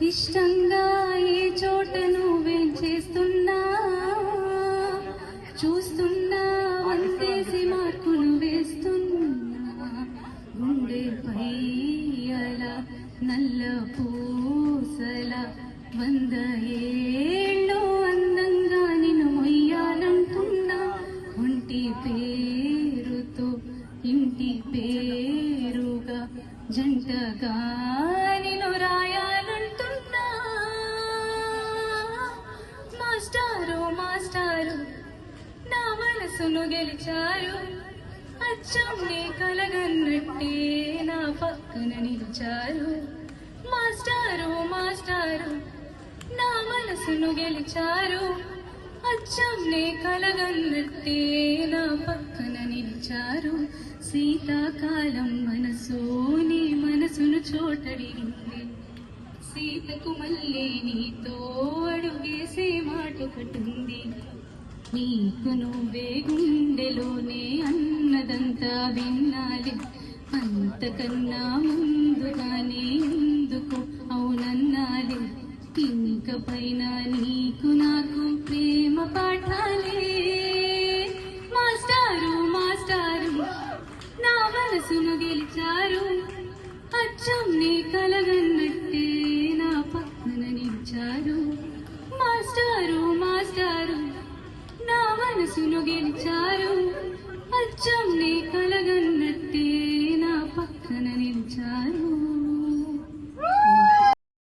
ఇష్టంగా ఏ చోట నువ్వేం చేస్తున్నా చూస్తున్నా వందేసి మార్కులు వేస్తున్నా గుండెపై అలా నల్ల పూసల 100 ఏళ్ళు అందంగా నిన్ను మొయ్యాలంటున్నా ఒంటి పేరుతో ఇంటి పేరుగా జంటగా నిన్ను రాయాలంటున్నా మాస్టారు మాస్టారు నా మనసును గెలిచారు అచ్చం నీ కలగన్నట్టే నా పక్కన నిలిచారు మాస్టారు మాస్టారు నా మనసును గెలిచారు అచ్చం నీ కలగన్నట్టే నా పక్కన నిలిచారు శీతాకాలం మనసు నీ మనసును చోటడిగింది సీతకు మళ్ళీ నీతో అడుగేసే మాటొకటుంది నీకు నువ్వే గుండెలోనే అన్నదంతా విన్నాలి అంతకన్నా ముందుగానే ఎందుకు అవునన్నాలి ఇంక పైన నీకు నాకు ప్రేమ పాఠాలే మాస్టారు మాస్టారు నా మనసును గెలిచారు అచ్చం నీ కలగన్నట్టే నా పక్కన నిలిచారు మాస్టారు మాస్టారు నా మనసును గెలిచారు అచ్చం